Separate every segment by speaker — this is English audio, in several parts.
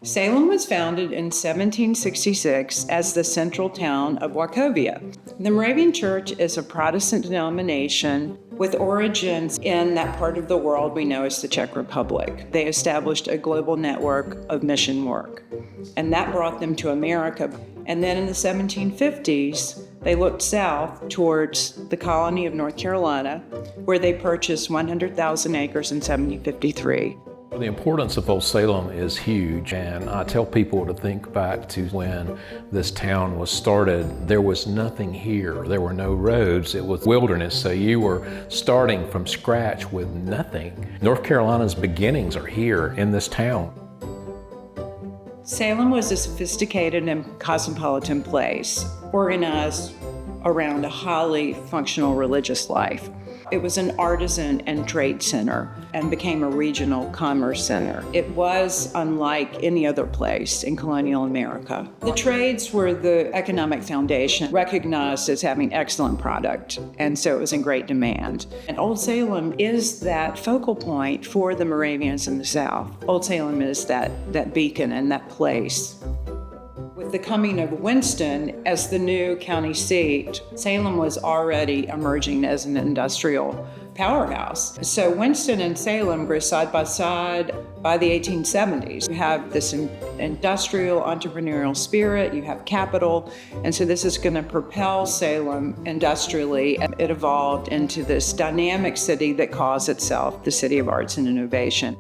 Speaker 1: Salem was founded in 1766 as the central town of Wachovia. The Moravian Church is a Protestant denomination with origins in that part of the world we know as the Czech Republic. They established a global network of mission work, and that brought them to America. And then in the 1750s, they looked south towards the colony of North Carolina, where they purchased 100,000 acres in 1753.
Speaker 2: The importance of Old Salem is huge, and I tell people to think back to when this town was started. There was nothing here. There were no roads. It was wilderness, so you were starting from scratch with nothing. North Carolina's beginnings are here in this town.
Speaker 1: Salem was a sophisticated and cosmopolitan place, organized around a highly functional religious life. It was an artisan and trade center and became a regional commerce center. It was unlike any other place in colonial America. The trades were the economic foundation, recognized as having excellent product, and so it was in great demand. And Old Salem is that focal point for the Moravians in the South. Old Salem is that beacon and that place. With the coming of Winston as the new county seat, Salem was already emerging as an industrial powerhouse. So Winston and Salem grew side by side by the 1870s. You have this industrial entrepreneurial spirit, you have capital, and so this is going to propel Salem industrially. It evolved into this dynamic city that calls itself the City of Arts and Innovation.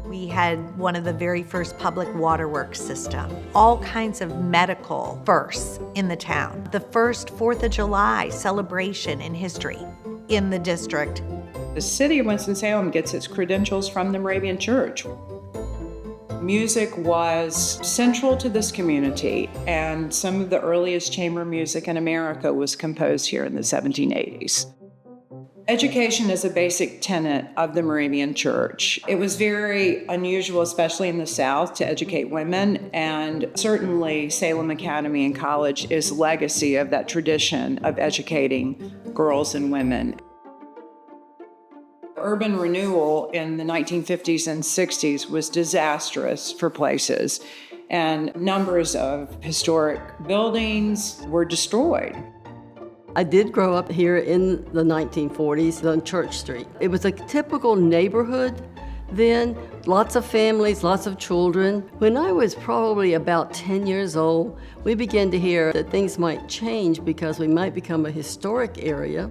Speaker 3: We had one of the very first public waterworks system, all kinds of medical firsts in the town. The first 4th of July celebration in history in the district.
Speaker 1: The city of Winston-Salem gets its credentials from the Moravian Church. Music was central to this community, and some of the earliest chamber music in America was composed here in the 1780s. Education is a basic tenet of the Moravian Church. It was very unusual, especially in the South, to educate women, and certainly Salem Academy and College is legacy of that tradition of educating girls and women. Urban renewal in the 1950s and 60s was disastrous for places, and numbers of historic buildings were destroyed.
Speaker 4: I did grow up here in the 1940s on Church Street. It was a typical neighborhood then, lots of families, lots of children. When I was probably about 10 years old, we began to hear that things might change because we might become a historic area.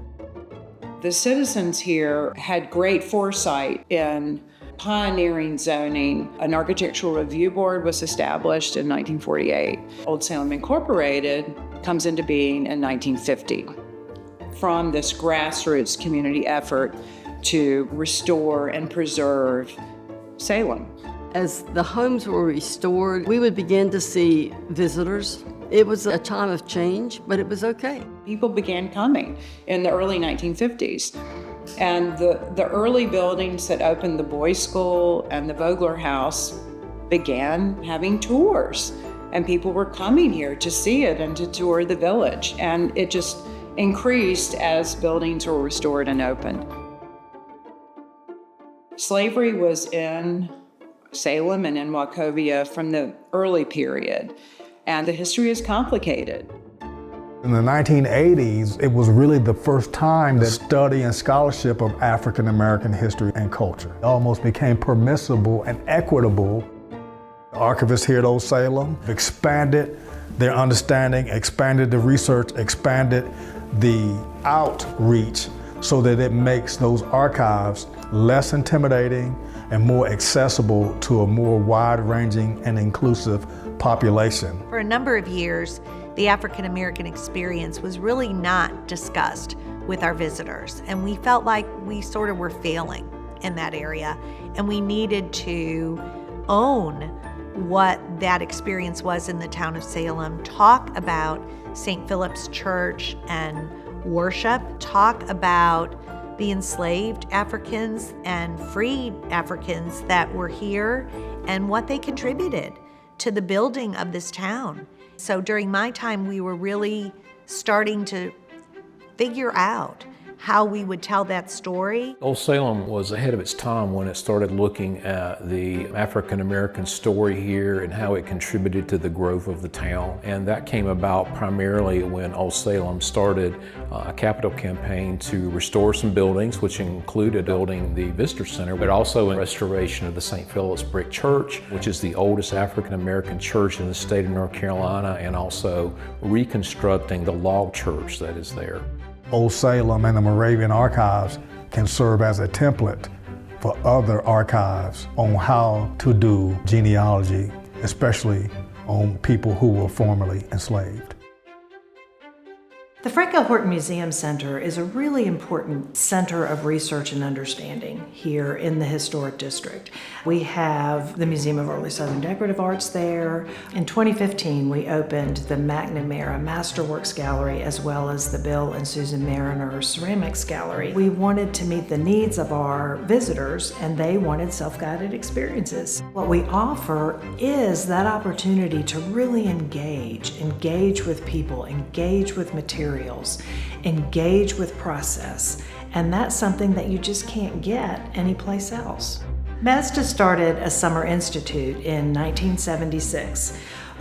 Speaker 1: The citizens here had great foresight in pioneering zoning. An architectural review board was established in 1948. Old Salem Incorporated comes into being in 1950 from this grassroots community effort to restore and preserve Salem.
Speaker 4: As the homes were restored, we would begin to see visitors. It was a time of change, but it was okay.
Speaker 1: People began coming in the early 1950s. And the early buildings that opened, the Boys School and the Vogler House, began having tours. And people were coming here to see it and to tour the village. And it just increased as buildings were restored and opened. Slavery was in Salem and in Wachovia from the early period, and the history is complicated.
Speaker 5: In the 1980s, it was really the first time that study and scholarship of African American history and culture almost became permissible and equitable. The archivists here at Old Salem expanded their understanding, expanded the research, expanded the outreach so that it makes those archives less intimidating and more accessible to a more wide-ranging and inclusive population.
Speaker 3: For a number of years, the African American experience was really not discussed with our visitors, and we felt like we sort of were failing in that area, and we needed to own what that experience was in the town of Salem, talk about St. Philip's Church and worship, talk about the enslaved Africans and freed Africans that were here and what they contributed to the building of this town. So during my time, we were really starting to figure out how we would tell that story.
Speaker 2: Old Salem was ahead of its time when it started looking at the African American story here and how it contributed to the growth of the town. And that came about primarily when Old Salem started a capital campaign to restore some buildings, which included building the Visitor Center, but also a restoration of the St. Philip's Brick Church, which is the oldest African American church in the state of North Carolina, and also reconstructing the log church that is there.
Speaker 5: Old Salem and the Moravian Archives can serve as a template for other archives on how to do genealogy, especially on people who were formerly enslaved.
Speaker 6: The Franco Horton Museum Center is a really important center of research and understanding here in the Historic District. We have the Museum of Early Southern Decorative Arts there. In 2015, we opened the McNamara Masterworks Gallery as well as the Bill and Susan Mariner Ceramics Gallery. We wanted to meet the needs of our visitors, and they wanted self-guided experiences. What we offer is that opportunity to really engage with people, engage with materials, engage with process, and that's something that you just can't get anyplace else. MESDA started a summer institute in 1976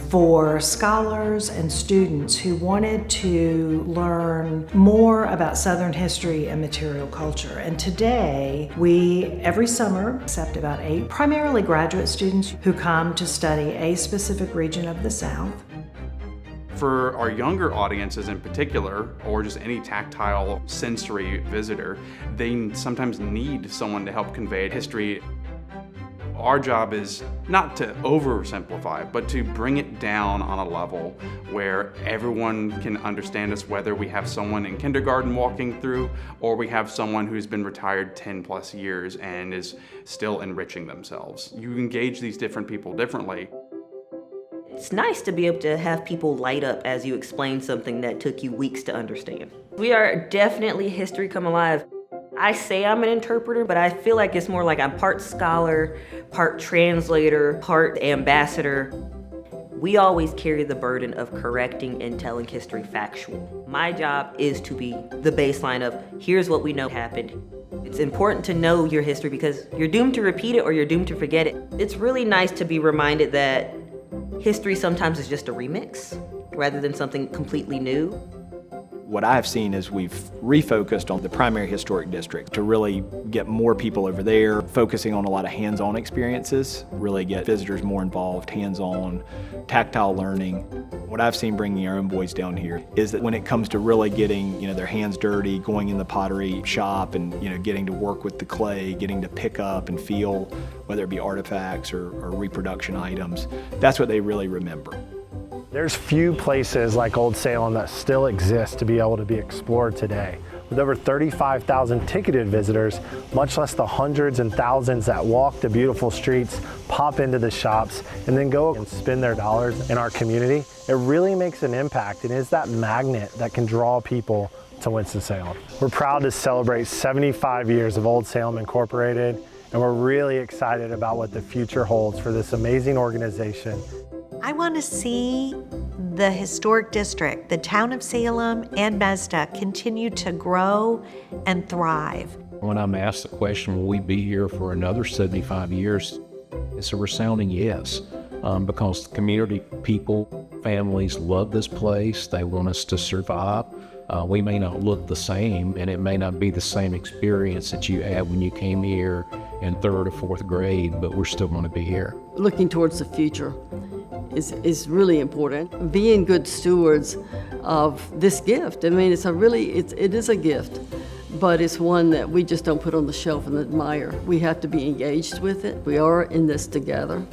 Speaker 6: for scholars and students who wanted to learn more about Southern history and material culture. And today, we, every summer, accept about 8 primarily graduate students who come to study a specific region of the South.
Speaker 7: For our younger audiences in particular, or just any tactile sensory visitor, they sometimes need someone to help convey history. Our job is not to oversimplify, but to bring it down on a level where everyone can understand us, whether we have someone in kindergarten walking through, or we have someone who's been retired 10 plus years and is still enriching themselves. You engage these different people differently.
Speaker 8: It's nice to be able to have people light up as you explain something that took you weeks to understand. We are definitely history come alive. I say I'm an interpreter, but I feel like it's more like I'm part scholar, part translator, part ambassador. We always carry the burden of correcting and telling history factual. My job is to be the baseline of here's what we know happened. It's important to know your history because you're doomed to repeat it or you're doomed to forget it. It's really nice to be reminded that history sometimes is just a remix rather than something completely new.
Speaker 9: What I've seen is we've refocused on the primary historic district to really get more people over there, focusing on a lot of hands-on experiences, really get visitors more involved, hands-on, tactile learning. What I've seen bringing our own boys down here is that when it comes to really getting their hands dirty, going in the pottery shop and getting to work with the clay, getting to pick up and feel, whether it be artifacts or reproduction items, that's what they really remember.
Speaker 10: There's few places like Old Salem that still exist to be able to be explored today. With over 35,000 ticketed visitors, much less the hundreds and thousands that walk the beautiful streets, pop into the shops, and then go and spend their dollars in our community, it really makes an impact and is that magnet that can draw people to Winston-Salem. We're proud to celebrate 75 years of Old Salem Incorporated, and we're really excited about what the future holds for this amazing organization.
Speaker 3: I want to see the historic district, the town of Salem and MESDA continue to grow and thrive.
Speaker 2: When I'm asked the question, will we be here for another 75 years? It's a resounding yes, because the community, people, families love this place. They want us to survive. We may not look the same, and it may not be the same experience that you had when you came here in 3rd or 4th grade, but we're still going to be here.
Speaker 4: Looking towards the future is really important. Being good stewards of this gift. I mean, it is a gift, but it's one that we just don't put on the shelf and admire. We have to be engaged with it. We are in this together.